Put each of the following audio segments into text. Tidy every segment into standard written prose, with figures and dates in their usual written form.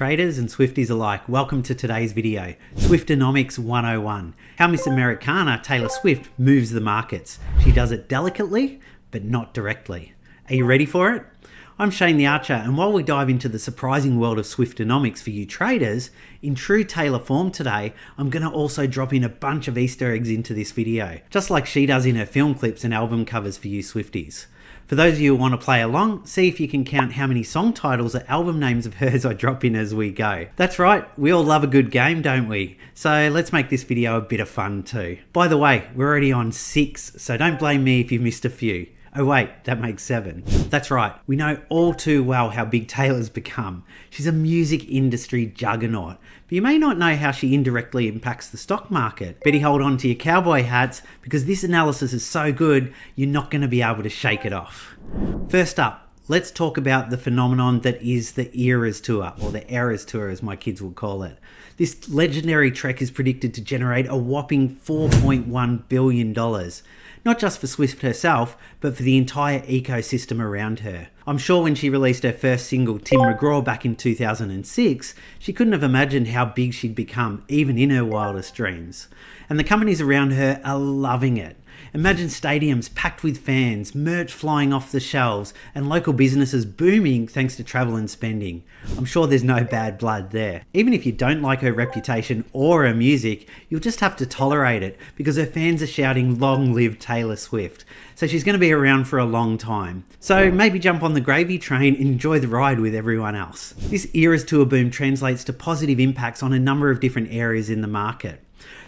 Traders and Swifties alike, welcome to today's video, Swiftonomics 101. How Miss Americana Taylor Swift moves the markets. She does it delicately, but not directly. Are you ready for it? I'm Shane the Archer, and while we dive into the surprising world of Swiftonomics for you traders, in true Taylor form today, I'm going to also drop in a bunch of Easter eggs into this video, just like she does in her film clips and album covers for you Swifties. For those of you who want to play along, see if you can count how many song titles or album names of hers I drop in as we go. That's right, we all love a good game, don't we? So let's make this video a bit of fun too. By the way, we're already on 6, so don't blame me if you've missed a few. Oh wait, that makes 7. That's right, we know all too well how big Taylor's become. She's a music industry juggernaut, but you may not know how she indirectly impacts the stock market. Better hold on to your cowboy hats, because this analysis is so good, you're not going to be able to shake it off. First up, let's talk about the phenomenon that is the Eras Tour, or the Eras Tour as my kids will call it. This legendary trek is predicted to generate a whopping $4.1 billion. Not just for Swift herself, but for the entire ecosystem around her. I'm sure when she released her first single, Tim McGraw, back in 2006, she couldn't have imagined how big she'd become, even in her wildest dreams. And the companies around her are loving it. Imagine stadiums packed with fans, merch flying off the shelves, and local businesses booming thanks to travel and spending. I'm sure there's no bad blood there. Even if you don't like her reputation or her music, you'll just have to tolerate it, because her fans are shouting "Long live Taylor Swift." So she's going to be around for a long time. So maybe jump on the gravy train and enjoy the ride with everyone else. This Eras Tour boom translates to positive impacts on a number of different areas in the market.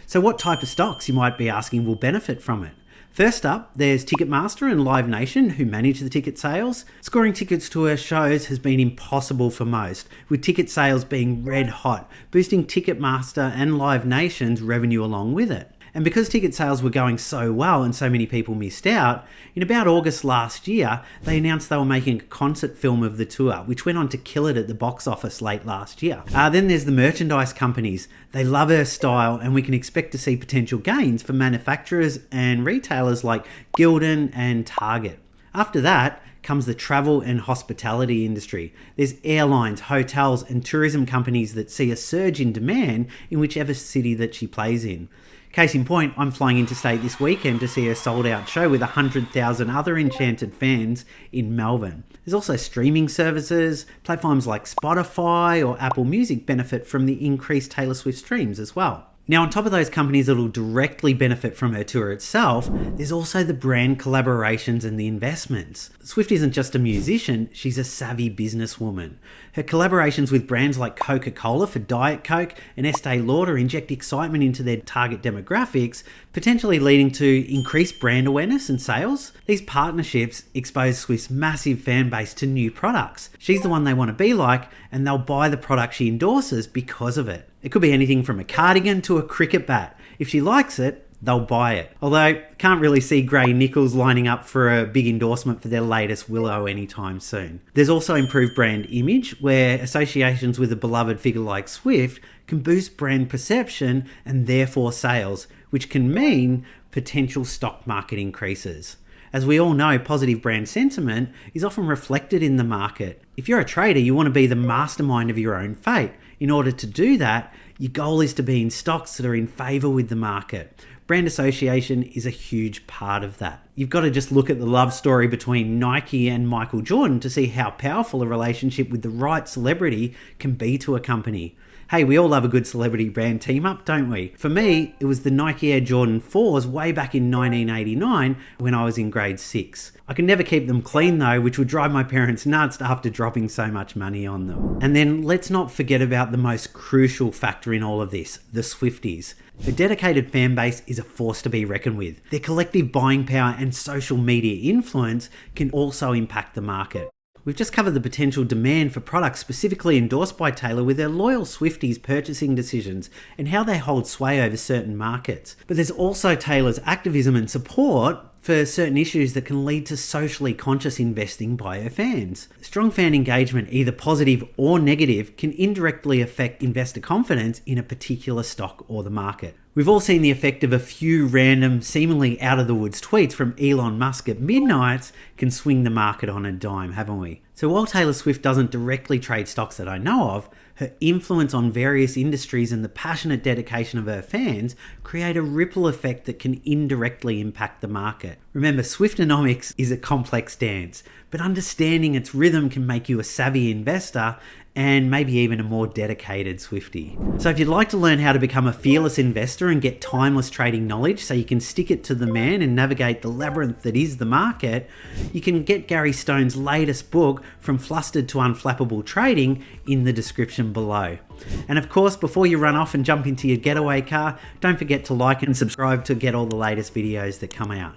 So what type of stocks, you might be asking, will benefit from it? First up, there's Ticketmaster and Live Nation, who manage the ticket sales. Scoring tickets to her shows has been impossible for most, with ticket sales being red hot, boosting Ticketmaster and Live Nation's revenue along with it. And because ticket sales were going so well and so many people missed out, in about August last year, they announced they were making a concert film of the tour, which went on to kill it at the box office late last year. Then there's the merchandise companies. They love her style, and we can expect to see potential gains for manufacturers and retailers like Gildan and Target. After that comes the travel and hospitality industry. There's airlines, hotels, and tourism companies that see a surge in demand in whichever city that she plays in. Case in point, I'm flying interstate this weekend to see a sold-out show with 100,000 other enchanted fans in Melbourne. There's also streaming services. Platforms like Spotify or Apple Music benefit from the increased Taylor Swift streams as well. Now, on top of those companies that will directly benefit from her tour itself, there's also the brand collaborations and the investments. Swift isn't just a musician, she's a savvy businesswoman. Her collaborations with brands like Coca-Cola for Diet Coke and Estee Lauder inject excitement into their target demographics, potentially leading to increased brand awareness and sales. These partnerships expose Swift's massive fan base to new products. She's the one they want to be like, and they'll buy the product she endorses because of it. It could be anything from a cardigan to a cricket bat. If she likes it, they'll buy it. Although, can't really see Grey Nichols lining up for a big endorsement for their latest Willow anytime soon. There's also improved brand image, where associations with a beloved figure like Swift can boost brand perception and therefore sales, which can mean potential stock market increases. As we all know, positive brand sentiment is often reflected in the market. If you're a trader, you want to be the mastermind of your own fate. In order to do that, your goal is to be in stocks that are in favour with the market. Brand association is a huge part of that. You've got to just look at the love story between Nike and Michael Jordan to see how powerful a relationship with the right celebrity can be to a company. Hey, we all love a good celebrity brand team up, don't we? For me, it was the Nike Air Jordan 4s way back in 1989 when I was in grade 6. I could never keep them clean though, which would drive my parents nuts after dropping so much money on them. And then let's not forget about the most crucial factor in all of this, the Swifties. The dedicated fan base is a force to be reckoned with. Their collective buying power and social media influence can also impact the market. We've just covered the potential demand for products specifically endorsed by Taylor with their loyal Swifties' purchasing decisions and how they hold sway over certain markets. But there's also Taylor's activism and support for certain issues that can lead to socially conscious investing by her fans. Strong fan engagement, either positive or negative, can indirectly affect investor confidence in a particular stock or the market. We've all seen the effect of a few random, seemingly out-of-the-woods tweets from Elon Musk at midnight can swing the market on a dime, haven't we? So while Taylor Swift doesn't directly trade stocks that I know of, Her influence on various industries and the passionate dedication of her fans create a ripple effect that can indirectly impact the market. Remember, Swiftonomics is a complex dance, but understanding its rhythm can make you a savvy investor and maybe even a more dedicated Swiftie. So if you'd like to learn how to become a fearless investor and get timeless trading knowledge so you can stick it to the man and navigate the labyrinth that is the market, you can get Gary Stone's latest book, From Flustered to Unflappable Trading, in the description below. And of course, before you run off and jump into your getaway car, don't forget to like and subscribe to get all the latest videos that come out.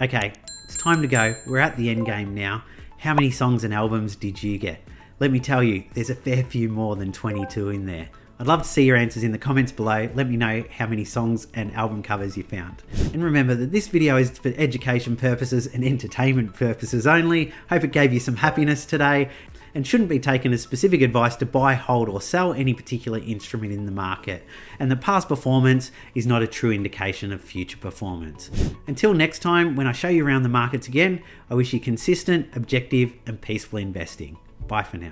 Okay, it's time to go. We're at the end game now. How many songs and albums did you get? Let me tell you, there's a fair few more than 22 in there. I'd love to see your answers in the comments below. Let me know how many songs and album covers you found. And remember that this video is for education purposes and entertainment purposes only. Hope it gave you some happiness today and shouldn't be taken as specific advice to buy, hold or sell any particular instrument in the market. And the past performance is not a true indication of future performance. Until next time, when I show you around the markets again, I wish you consistent, objective and peaceful investing. Bye for now.